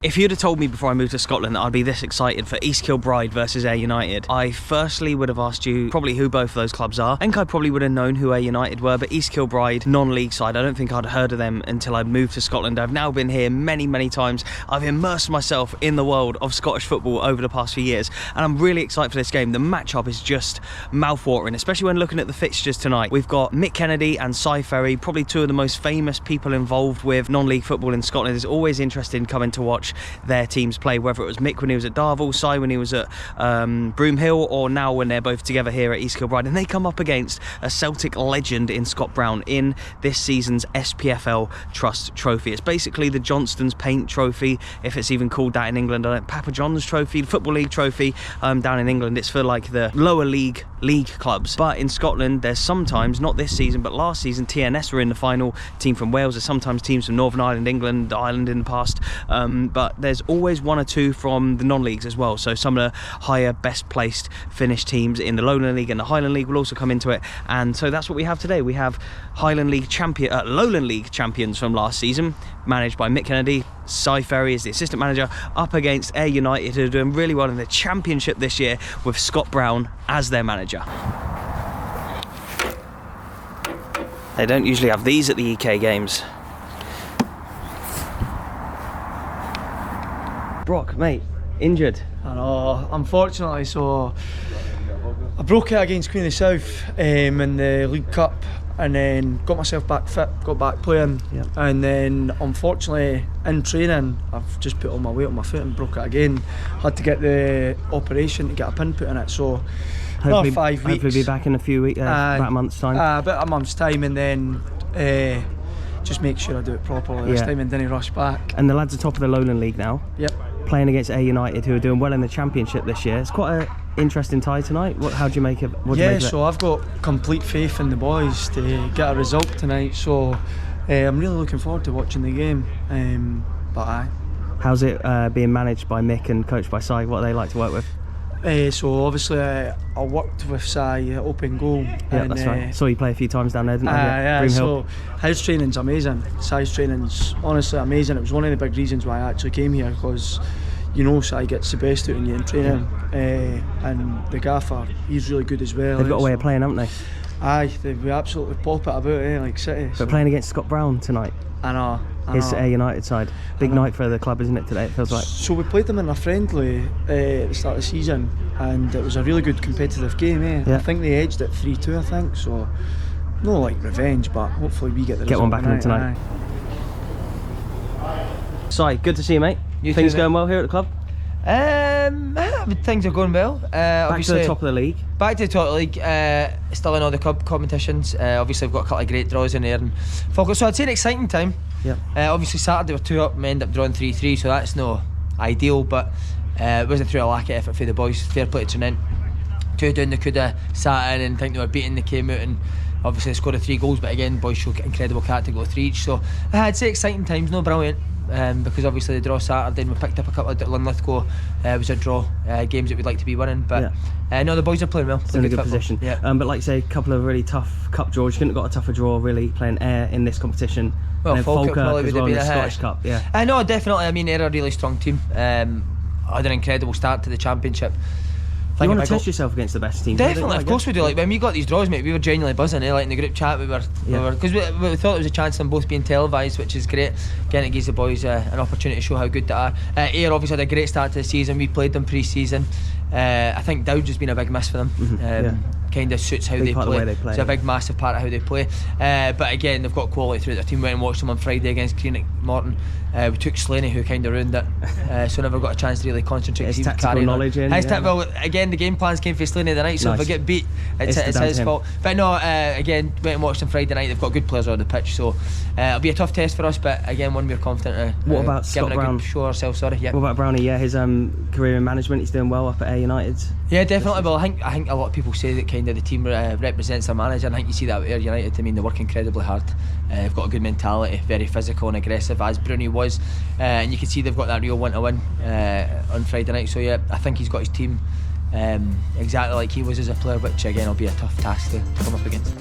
If you'd have told me before I moved to Scotland that I'd be this excited for East Kilbride versus Ayr United, I firstly would have asked you probably who both of those clubs are. I think I probably would have known who Ayr United were, but East Kilbride, non-league side, I don't think I'd heard of them until I moved to Scotland. I've now been here many, many times. I've immersed myself in the world of Scottish football over the past few years, and I'm really excited for this game. The matchup is just mouth-watering, especially when looking at the fixtures tonight. We've got Mick Kennedy and Ferry, probably two of the most famous people involved with non-league football in Scotland. It's always interesting coming to watch their teams play, whether it was Mick when he was at Darvel, Si when he was at Broomhill, or now when they're both together here at East Kilbride, and they come up against a Celtic legend in Scott Brown in this season's SPFL Trust Trophy. It's basically the Johnston's Paint Trophy, if it's even called that in England. Papa John's Trophy, the Football League Trophy down in England. It's for like the lower league clubs, but in Scotland there's sometimes, not this season but last season, TNS were in the final, team from Wales. There's sometimes teams from Northern Ireland, England, Ireland in the past, but there's always one or two from the non-leagues as well. So some of the higher best placed finished teams in the Lowland League and the Highland League will also come into it, and so that's what we have today. We have Highland League champion, Lowland League champions from last season, managed by Mick Kennedy. Ferry is the assistant manager, up against Ayr United, who are doing really well in the championship this year with Scott Brown as their manager. They don't usually have these at the EK games. Brock, mate, injured. I know, unfortunately, so I broke it against Queen of the South in the League Cup, and then got myself back fit, got back playing, and then unfortunately in training I've just put all my weight on my foot and broke it again. Had to get the operation to get a pin put in it, so hopefully, 5 weeks. Hopefully be back in a few weeks, about a month's time. About a month's time, and then just make sure I do it properly this time and then rush back. And the lads are top of the Lowland League now. Yep. Playing against Ayr United, who are doing well in the championship this year. It's quite an interesting tie tonight. How do you make it? So I've got complete faith in the boys to get a result tonight, so I'm really looking forward to watching the game. How's it being managed by Mick and coached by Si? What do they like to work with? So obviously I worked with Si at open goal. Yeah, that's right. Saw you play a few times down there, didn't I? Yeah, so his training's amazing. Si's training's honestly amazing. It was one of the big reasons why I actually came here, because you know Si gets the best out of you in training, and the gaffer, he's really good as well. They've got a way of playing, haven't they? Aye, we absolutely pop it about, like City. But playing against Scott Brown tonight. I know. His Ayr United side. Big night for the club, isn't it, today, it feels like? So we played them in a friendly at the start of the season, and it was a really good competitive game, Yeah. I think they edged it 3-2, I think, so no like revenge, but hopefully we get the result one back in tonight. Si, good to see you, mate. Things going well here at the club? Things are going well. Back to the top of the league. Back to the top of the league, still in all the club competitions. Obviously we've got a couple of great draws in there and focus. So I'd say an exciting time. Yeah. Obviously Saturday we're 2 up and we end up drawing 3-3, so that's no ideal, but it wasn't through a lack of effort for the boys. Fair play to Trinent. 2 down, they could have sat in and think they were beaten. They came out and obviously scored 3 goals, but again boys showed incredible character, got 3 each. So I'd say exciting times, no brilliant. Because obviously the draw Saturday and we picked up a couple of Linlithgow was a draw games that we'd like to be winning, but no, the boys are playing well. Still in a good position. Yeah. But like you say, a couple of really tough cup draws. You couldn't have got a tougher draw really playing Ayr in this competition. Well, and Falkirk probably as would well have in been the a Scottish Cup. Yeah. No, definitely. I mean, Ayr are a really strong team. Had an incredible start to the championship. You want to test yourself against the best teams? Definitely, of course we do. Like when we got these draws, mate, we were genuinely buzzing. Like in the group chat, we were because we thought there was a chance of them both being televised, which is great. Again, it gives the boys an opportunity to show how good they are. Ayr obviously had a great start to the season. We played them pre-season. I think Dowd's has been a big miss for them. Kind of suits how they play. It's a big, massive part of how they play. But again, they've got quality through their team. Went and watched them on Friday against Greenock Morton. We took Slaney, who kind of ruined it, so never got a chance to really concentrate. His tactical knowledge in. Well, again, the game plans came for Slaney the night, so if I get beat, it's his fault. But no, again, went and watched them Friday night. They've got good players on the pitch, so it'll be a tough test for us. But again, one we're confident. What about Scott Brown? Show ourselves. Sorry. Yeah. What about Brownie? Yeah, his career in management, he's doing well up at Ayr United. Yeah, definitely. Well, I think a lot of people say that kind of the team represents their manager, and I think you see that with Ayr United. I mean, they work incredibly hard. They've got a good mentality, very physical and aggressive, as Brownie was, and you can see they've got that real want-to-win on Friday night. So yeah, I think he's got his team exactly like he was as a player, which again will be a tough task to come up against.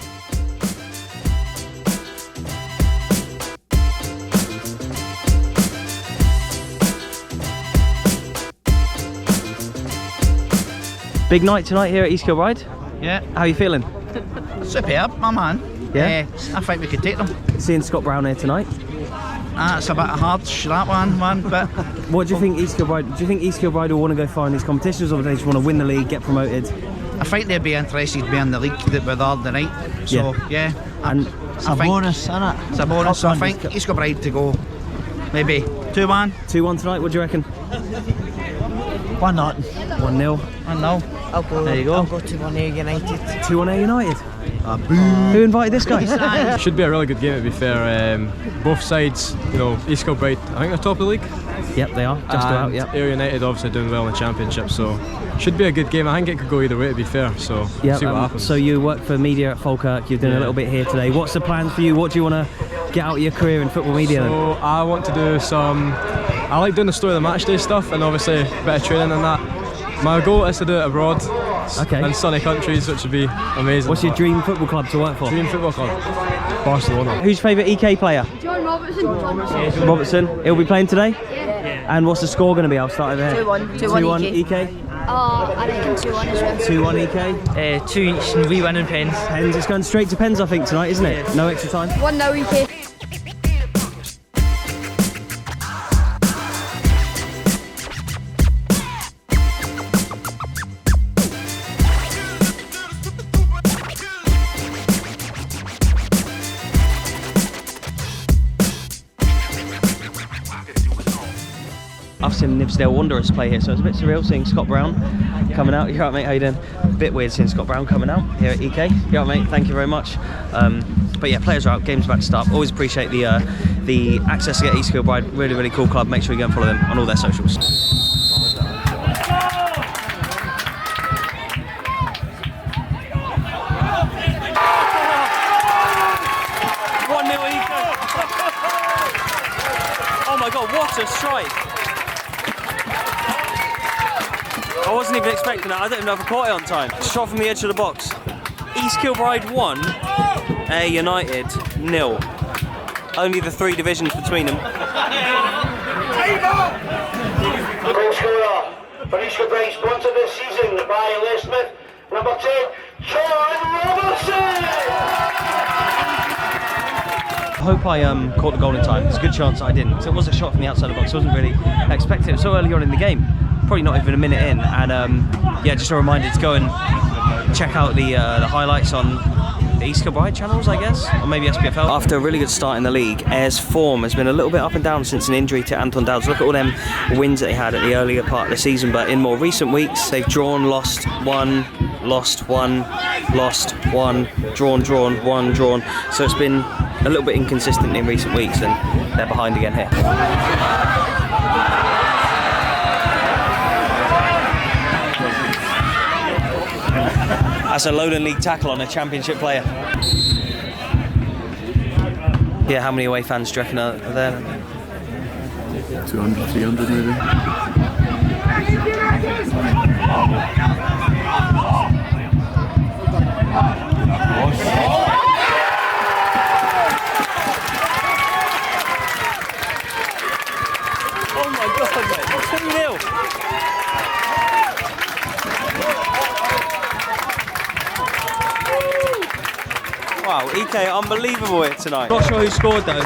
Big night tonight here at East Kilbride. Yeah. How are you feeling? Superb, my man. Yeah? I think we could take them. Seeing Scott Brown here tonight. It's a bit hard, that one, but... What do you think East Kilbride? Do you think East Kilbride will want to go far in these competitions, or do they just want to win the league, get promoted? I think they'd be interested to be in the league that we're there tonight. So, yeah. And it's a bonus, isn't it? It's a bonus, so I think East Kilbride to go maybe 2-1. 2-1 tonight, what do you reckon? 1-0. 1-0. 1-0. There you go. I'll go to 1A United. 2-1 United. Who invited this guy? Should be a really good game, to be fair. Both sides, East Kilbride, I think they're top of the league. Yep, they are. Just about, yep. Ayr United obviously doing well in the championship, so should be a good game. I think it could go either way, to be fair, so see what happens. So you work for media at Falkirk, you've done a little bit here today. What's the plan for you? What do you want to get out of your career in football media then? So I want to do I like doing the story of the match day stuff, and obviously a bit of training and that. My goal is to do it abroad, in sunny countries, which would be amazing. What's your dream football club to work for? Dream football club? Barcelona. Who's your favourite EK player? John Robertson. Robertson. He'll be playing today? Yeah. And what's the score going to be? I'll start over here. 2-1. 2-1 EK. I reckon 2-1 as well. 2-1 EK. 2 each and we win in pens. Pens. It's going straight to pens, I think, tonight, isn't it? No extra time. 1-0 EK. I've seen Nibsdale Wanderers play here, so it's a bit surreal seeing Scott Brown coming out. You're right, mate, how you doing? A bit weird seeing Scott Brown coming out here at EK. You're right, mate, thank you very much. But yeah, players are out, game's about to start. Always appreciate the access to get East Kilbride. Really, really cool club. Make sure you go and follow them on all their socials. Oh my God, what a strike! I wasn't even expecting that. I don't even know if I caught it on time. Shot from the edge of the box. East Kilbride 1, Ayr United 0. Only the 3 divisions between them. Goal scorer for East Kilbride, sponsored this season by Les Smith, number 10, John Robertson! I hope I caught the goal in time. There's a good chance I didn't. So it was a shot from the outside of the box. I wasn't really expecting it so early on in the game. Probably not even a minute in. And yeah, just a reminder to go and check out the highlights on the East Kilbride channels, I guess, or maybe SPFL. After a really good start in the league, Ayr's form has been a little bit up and down since an injury to Anton Dowds. Look at all them wins that they had at the earlier part of the season, but in more recent weeks, they've drawn, lost, won, lost, won, lost, won, drawn, won, drawn. So it's been a little bit inconsistent in recent weeks, and they're behind again here. That's a Lowland League tackle on a championship player. Yeah, how many away fans do you reckon are there? 200, 300 maybe. Oh my God, mate, 2-0. Wow, EK, unbelievable it tonight. Not sure who scored though.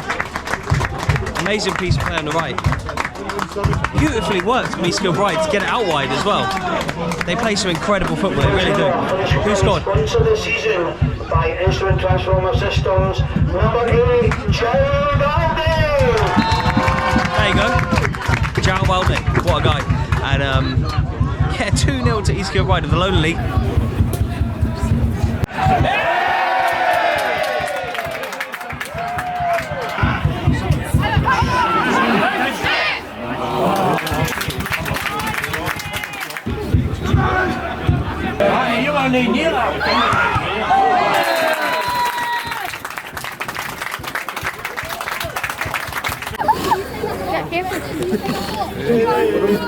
Amazing piece of play on the right. Beautifully worked from East Kilbride to get it out wide as well. They play some incredible football, they really do. Who scored? Sponsored this season by Instrument Transformer Systems, number 8, Joe Balding! There you go. Joe Balding, what a guy. And yeah, 2-0 to East Kilbride of the Lowland League.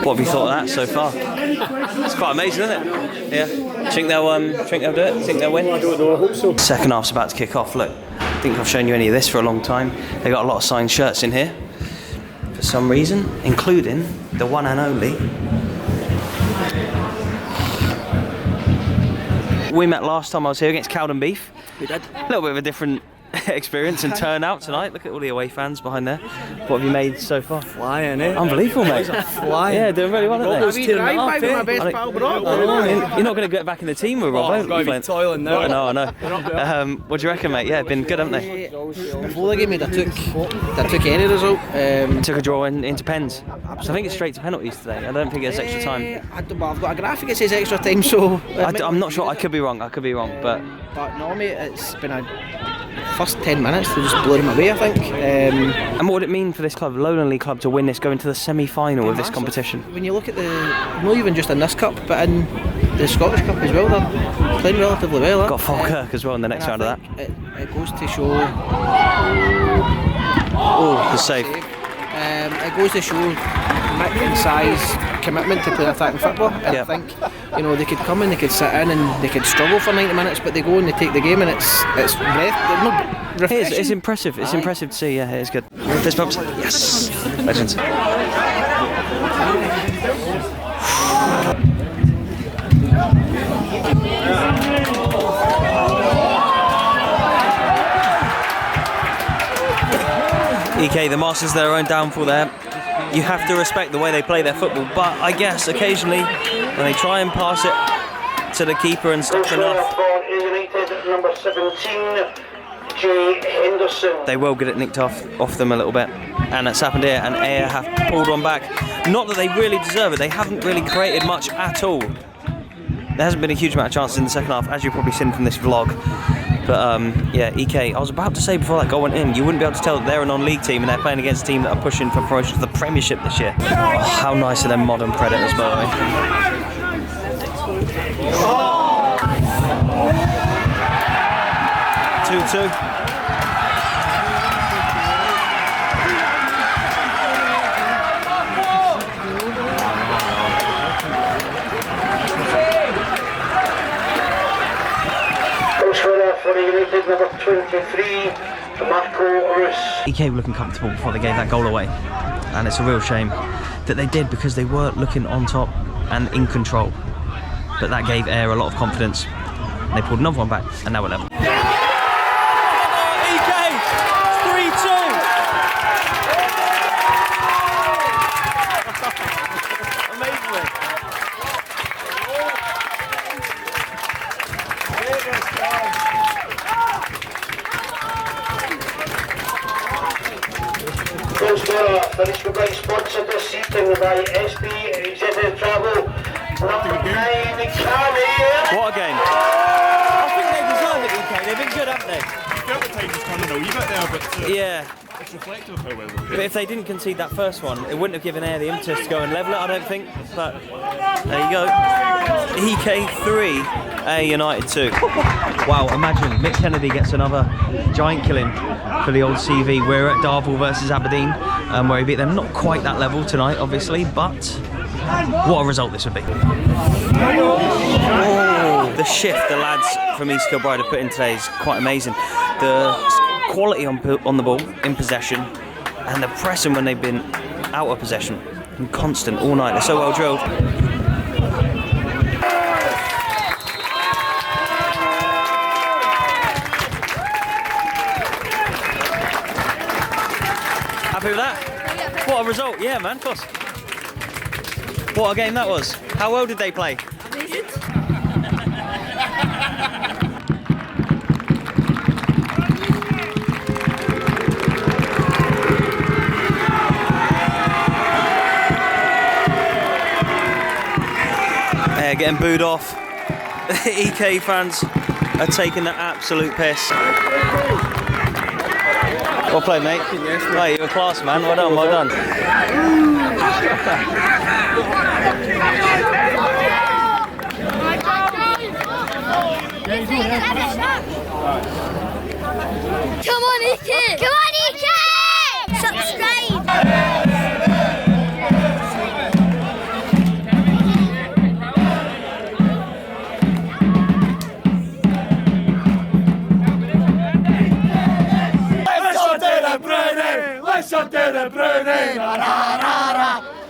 What have you thought of that so far? It's quite amazing, isn't it? Yeah. Think they'll do it? Think they'll win? I don't know, I hope so. Second half's about to kick off. Look, I think I've shown you any of this for a long time. They got a lot of signed shirts in here for some reason, including the one and only We met last time I was here against Cowden Beef. We did. A little bit of a different experience and turnout tonight. Look at all the away fans behind there. What have you made so far? Flying, eh? Unbelievable, mate. Flying. Yeah, doing really well, aren't they? You're not going to get back in the team with Rob, I've got to be toiling now. I know. What do you reckon, mate? Yeah, been good, haven't they? Before the game, they took any result. Took a draw into pens. So I think it's straight to penalties today. I don't think it's extra time. I've got a graphic that says extra time, so I'm not sure. I could be wrong, but no, mate, it's been a first 10 minutes to just blow them away, I think. And what would it mean for this club, Lowlandly club, to win this, go into the semi-final of this competition? When you look at not even just in this cup, but in the Scottish Cup as well, they're playing relatively well. Got Falkirk as well in the next round of that. It goes to show. Oh, the save. It goes to show Mick and Si's commitment to playing attacking football. And I think they could come and they could sit in and they could struggle for 90 minutes, but they go and they take the game, and it's It's impressive. It's impressive to see. Yeah, it is good. Fist bumps. Yes. Legends. EK, the Masters, their own downfall there. You have to respect the way they play their football, but I guess occasionally when they try and pass it to the keeper and stuff enough, number 17, Jay Henderson. They will get it nicked off them a little bit, and that's happened here. And Ayr have pulled one back. Not that they really deserve it. They haven't really created much at all. There hasn't been a huge amount of chances in the second half, as you've probably seen from this vlog. But yeah, EK, I was about to say before that goal went in, you wouldn't be able to tell that they're a non-league team and they're playing against a team that are pushing for promotion to the Premiership this year. Oh, how nice are them modern Predators, by the way. 2-2. United, number 23, Marco Rus. EK were looking comfortable before they gave that goal away, and it's a real shame that they did, because they were looking on top and in control, but that gave Ayr a lot of confidence. They pulled another one back, and now we're level. EK, 3-2. Amazing. Goal scorer, Ferry sponsored this season by SPFL Travel, number 9, Carrie. What a game. I think they deserve it, EK. They've been good, haven't they? I felt the tide was turning a wee bit there, but yeah. It's reflective of how well we're But if they didn't concede that first one, it wouldn't have given Ayr the impetus to go and level it, I don't think. But there you go. EK 3, Ayr United 2. Wow, imagine Mick Kennedy gets another giant killing for the old CV. We're at Darvel versus Aberdeen, where he beat them. Not quite that level tonight, obviously, but what a result this would be. Oh, the shift the lads from East Kilbride have put in today is quite amazing. The quality on the ball, in possession, and the pressing when they've been out of possession, and constant all night. They're so well drilled. Happy with that? What a result, yeah man, of course. What a game that was. How well did they play? Amazing. Getting booed off. The EK fans are taking the absolute piss. Well played, mate. Hey, you're a class, man. Well done, well done. Come on, EK! Come on, EK! Subscribe!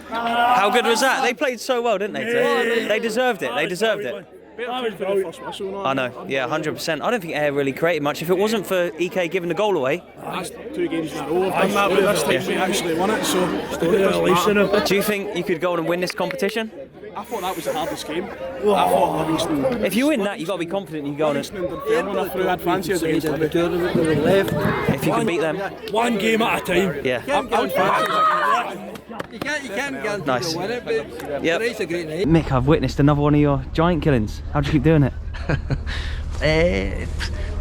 How good was that? They played so well, didn't they? Today? They deserved it. They deserved it. I know, yeah, 100%. I don't think Ayr really created much. If it wasn't for EK giving the goal away. That's 2 games in a row. I've done that, but this time we actually won it, so Do you think you could go on and win this competition? I thought that was the hardest game. I thought Livingston... If you win that, you've got to be confident you can go on and... Livingston did fair enough through. I'd fancy us against Livingston. If you can beat them. One game at a time. Yeah. You can't guarantee Nice. you'll win it, but Yep. it's a great night. Mick, I've witnessed another one of your giant killings. How do you keep doing it?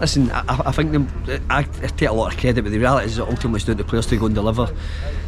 Listen, I think I take a lot of credit, but the reality is that ultimately it's down to players to go and deliver.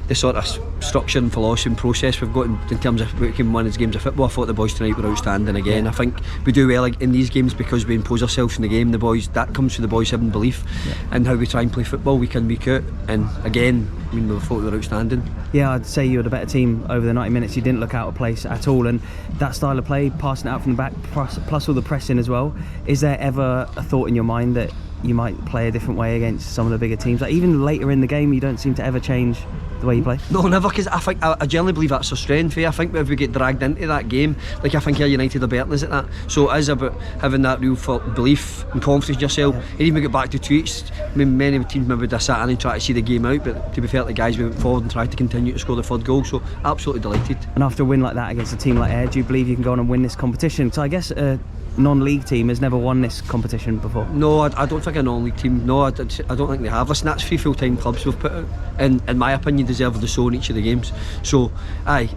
The sort of structure and philosophy and process we've got in terms of we can win these games of football. I thought the boys tonight were outstanding again. I think we do well in these games because we impose ourselves in the game. The boys, that comes from the boys having belief and how we try and play football week in, week out. And again, I mean, we thought we were outstanding. Yeah, I'd say you were the better team over the 90 minutes. You didn't look out of place at all, and that style of play, passing it out from the back, plus all the pressing as well. Is there ever a thought in your mind that you might play a different way against some of the bigger teams? Like even later in the game, you don't seem to ever change the way you play. No, never, because I generally believe that's our strength. I think if we get dragged into that game, like I think Ayr United are better than us at that. So it is about having that real belief and confidence in yourself. And even we get back to tweets, I mean, many teams maybe would have sat in and tried to see the game out, but to be fair to the guys, we went forward and tried to continue to score the third goal. So absolutely delighted. And after a win like that against a team like Ayr, do you believe you can go on and win this competition? So I guess a non-league team has never won this competition before. No, I don't think a non-league team. No, I don't think they have. Listen, that's 3 full-time clubs we've put out, and in my opinion, deserve the show in each of the games. So, a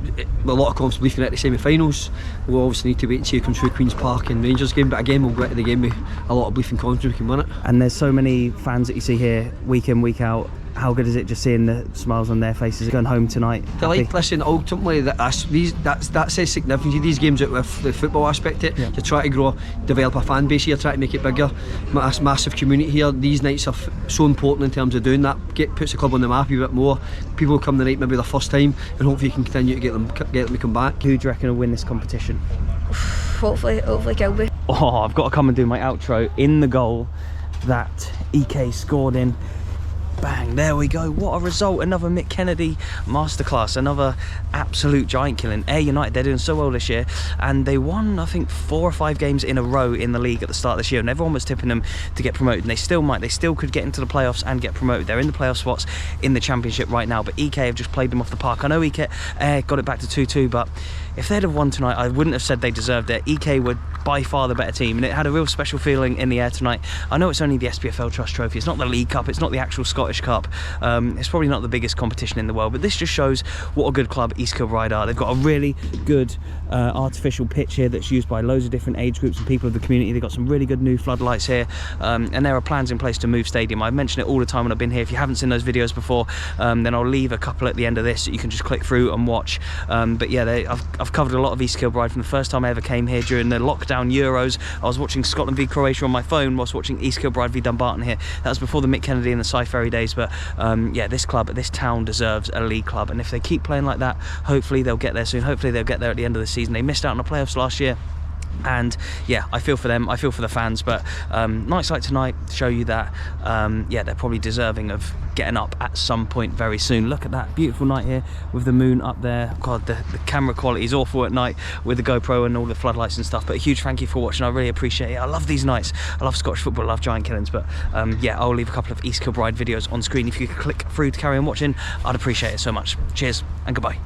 lot of confidence belief in it at the semi-finals. We'll obviously need to wait and see who comes through Queen's Park and Rangers game. But again, we'll go into the game with a lot of belief and confidence we can win it. And there's so many fans that you see here week in, week out. How good is it just seeing the smiles on their faces going home tonight? Listen, ultimately that says significance. These games out with the football aspect of it, you try to grow, develop a fan base here, try to make it bigger. This massive community here, these nights are so important in terms of doing that. Puts the club on the map a bit more. People come the night maybe their first time, and hopefully you can continue to get them to come back. Who do you reckon will win this competition? Hopefully Kilby. Oh, I've got to come and do my outro in the goal that EK scored in. Bang, there we go. What a result. Another Mick Kennedy masterclass, another absolute giant killing. Ayr United, they're doing so well this year, and they won I think 4 or 5 games in a row in the league at the start of this year, and everyone was tipping them to get promoted, and they still might. They still could get into the playoffs and get promoted. They're in the playoff spots in the championship right now, but EK have just played them off the park. I know EK got it back to 2-2, but if they'd have won tonight, I wouldn't have said they deserved it. EK were by far the better team, and it had a real special feeling in the air tonight. I know it's only the SPFL Trust Trophy, it's not the League Cup, it's not the actual Scottish Cup, it's probably not the biggest competition in the world, but this just shows what a good club East Kilbride are. They've got a really good artificial pitch here that's used by loads of different age groups and people of the community. They've got some really good new floodlights here, and there are plans in place to move stadium. I mention it all the time when I've been here. If you haven't seen those videos before, then I'll leave a couple at the end of this that you can just click through and watch. But yeah, I've covered a lot of East Kilbride from the first time I ever came here during the lockdown Euros. I was watching Scotland v Croatia on my phone whilst watching East Kilbride v Dumbarton here. That was before the Mick Kennedy and the Ferry days, but yeah, this club, this town deserves a league club, and if they keep playing like that, hopefully they'll get there soon. Hopefully they'll get there at the end of the season. They missed out on the playoffs last year, and yeah, I feel for them, I feel for the fans, but nights like tonight show you that yeah, they're probably deserving of getting up at some point very soon. Look at that beautiful night here with the moon up there. God, the camera quality is awful at night with the GoPro and all the floodlights and stuff, but a huge thank you for watching. I really appreciate it. I love these nights. I love Scottish football, I love giant killings, but yeah, I'll leave a couple of East Kilbride videos on screen. If you could click through to carry on watching, I'd appreciate it so much. Cheers and goodbye.